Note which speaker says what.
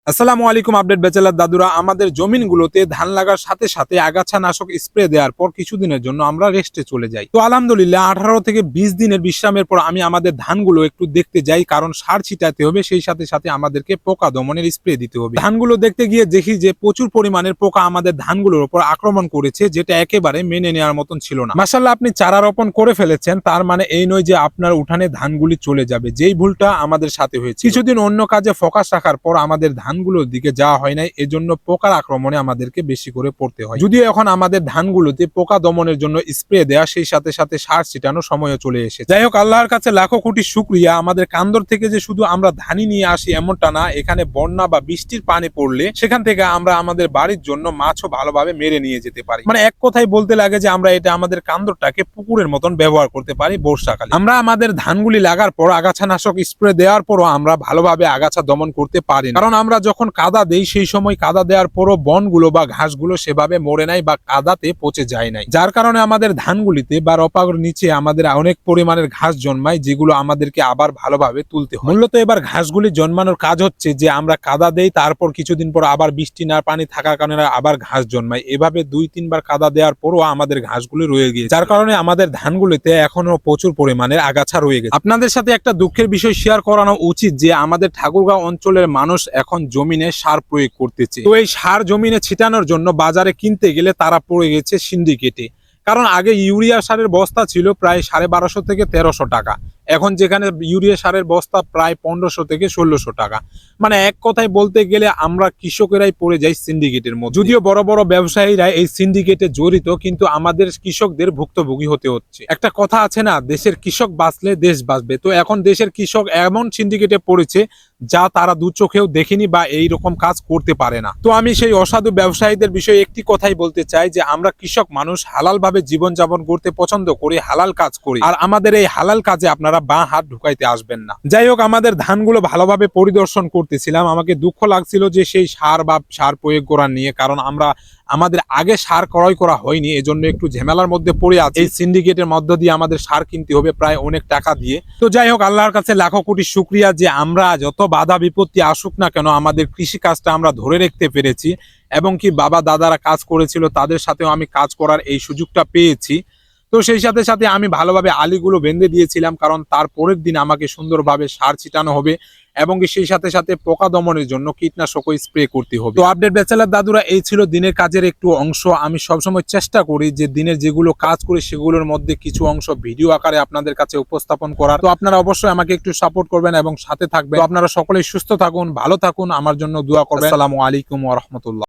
Speaker 1: আসসালামু আলাইকুম update bachelor দাদুরা। আমাদের জমিনগুলোতে ধান লাগার সাথে সাথে আগাছা নাশক স্প্রে দেওয়ার পর কিছুদিনের জন্য আমরা রেস্টে চলে যাই। তো আলহামদুলিল্লাহ 18 থেকে 20 দিনের বিশ্রামের পর আমি আমাদের ধানগুলো একটু দেখতে যাই, কারণ সার ছিটাতে হবে, সেই সাথে সাথে আমাদেরকে পোকা দমনের স্প্রে দিতে হবে। ধানগুলো দেখতে গিয়ে দেখি যে প্রচুর পরিমাণের পোকা আমাদের ধানগুলোর উপর আক্রমণ করেছে, যেটা একেবারে মেনে নেওয়ার মতন ছিল না। মাশাআল্লাহ, আপনি চারা রোপণ করে ফেলেছেন, তার মানে এই নয় যে আপনার উঠানে ধানগুলি চলে যাবে। যেই ভুলটা আমাদের সাথে হয়েছে, কিছুদিন অন্য কাজে ফোকাস রাখার পর আমাদের ধানগুলোর দিকে যাওয়া হয় নাই, এজন্য পোকার আক্রমণে আমাদেরকে বেশি করে পড়তে হয়। যদিও এখন আমাদের ধানগুলোতে পোকা দমনের জন্য স্প্রে দেওয়া, সেই সাথে সাথে সার ছিটানোর সময়ও চলে এসেছে। যাই হোক, আল্লাহর কাছে লাখো কোটি শুকরিয়া। আমাদের কান্দর থেকে যে শুধু আমরা ধানই নিয়ে আসি এমনটা না, এখানে বন্যা বা বৃষ্টির পানি পড়লে সেখান থেকে আমরা আমাদের বাড়ির জন্য মাছও ভালোভাবে মেরে নিয়ে যেতে পারি। মানে এক কথায় বলতে লাগে যে আমরা এটা আমাদের কান্দরটাকে পুকুরের মতন ব্যবহার করতে পারি বর্ষাকালে। আমরা আমাদের ধানগুলি লাগার পর আগাছানাশক স্প্রে দেওয়ার পরও আমরা ভালোভাবে আগাছা দমন করতে পারি না, কারণ আমরা যখন কাদা দেই সেই সময় কাদা দেওয়ার পরও বনগুলো বা ঘাসগুলো সেভাবে মরে নাই বা কাদাতে পচে যায় নাই, যার কারণে আমাদের ধানগুলিতে বা রপাগর নিচে আমাদের অনেক পরিমাণের ঘাস জন্মায়, যেগুলো আমাদেরকে আবার ভালোভাবে তুলতে হয়। মূলত এবার ঘাসগুলি জন্মানোর কাজ হচ্ছে যে আমরা কাদা দেই, তারপর কিছুদিন পর আবার বৃষ্টি না পানি থাকার কারণে আবার ঘাস জন্মায়। এভাবে 2-3 বার কাদা দেওয়ার পরও আমাদের ঘাসগুলি রয়ে গিয়েছে, যার কারণে আমাদের ধানগুলিতে এখনো প্রচুর পরিমাণের আগাছা রয়ে গেছে। আপনাদের সাথে একটা দুঃখের বিষয় শেয়ার করানো উচিত যে আমাদের ঠাকুরগাঁও অঞ্চলের মানুষ এখন জমিনে সার প্রয়োগ করতেছে। তো এই সার জমিনে ছিটানোর জন্য বাজারে কিনতে গেলে তারা পড়ে গেছে সিন্ডিকেটে। কারণ আগে ইউরিয়া সারের বস্তা ছিল প্রায় 1250 থেকে 1300 টাকা, এখন যেখানে ইউরিয়া সারের বস্তা প্রায় 1500 থেকে 1600 টাকা। মানে এক কথায় বলতে গেলে আমরা কৃষকেরাই পড়ে যাই সিন্ডিকেটের মধ্যে। যদিও বড় বড় ব্যবসায়ীরা এই সিন্ডিকেটে জড়িত, কিন্তু আমাদের কৃষকদের ভুক্তভোগী হতে হচ্ছে। একটা কথা আছে না, দেশের কৃষক বাঁচলে দেশ বাঁচবে। তো এখন দেশের কৃষক এমন সিন্ডিকেটে পড়েছে যা তারা দু চোখেও দেখেনি বা এই রকম কাজ করতে পারে না। তো আমি সেই অসাধু ব্যবসায়ীদের বিষয়ে একটি কথাই বলতে চাই যে আমরা কৃষক মানুষ হালাল ভাবে জীবনযাপন করতে পছন্দ করি, হালাল কাজ করি, আর আমাদের এই হালাল কাজে আপনারা বাঁ হাত ঢুকাইতে আসবেন না। যাই হোক, আমাদের ধানগুলো ভালোভাবে পরিদর্শন করতেছিলাম। আমাকে দুঃখ লাগছিল যে সেই সার বা সার প্রয়োগ করা নিয়ে, কারণ আমাদের আগে সার ক্রয় করা হয়নি, এজন্য একটু ঝামেলার মধ্যে পড়ে আছে। এই সিন্ডিকেটের মধ্য দিয়ে আমাদের সার কিনতে হবে প্রায় অনেক টাকা দিয়ে। তো যাই হোক, আল্লাহর কাছে লাখো কোটি শুকরিয়া যে আমরা যত বাধা বিপত্তি আসুক না কেন আমাদের কৃষি কাজটা আমরা ধরে রাখতে পেরেছি, এবং কি বাবা দাদারা কাজ করেছিল তাদের সাথেও আমি কাজ করার এই সুযোগটা পেয়েছি। তো সেই সাথে সাথে আমি ভালোভাবে আলিগুলো বেঁধে দিয়েছিলাম, কারণ তার পরের দিন আমাকে সুন্দরভাবে সার ছিটানো হবে, এবং সেই সাথে সাথে পোকা দমনের জন্য কীটনাশকও স্প্রে করতে হবে। তো আপডেট ব্যাচেলার দাদুরা, এই ছিল দিনের কাজের একটু অংশ। আমি সবসময় চেষ্টা করি যে দিনের যেগুলো কাজ করি সেগুলোর মধ্যে কিছু অংশ ভিডিও আকারে আপনাদের কাছে উপস্থাপন করার। তো আপনারা অবশ্যই আমাকে একটু সাপোর্ট করবেন এবং সাথে থাকবেন। তো আপনারা সকলেই সুস্থ থাকুন, ভালো থাকুন, আমার জন্য দোয়া করবেন। আসসালামু আলাইকুম ওয়া রাহমাতুল্লাহ।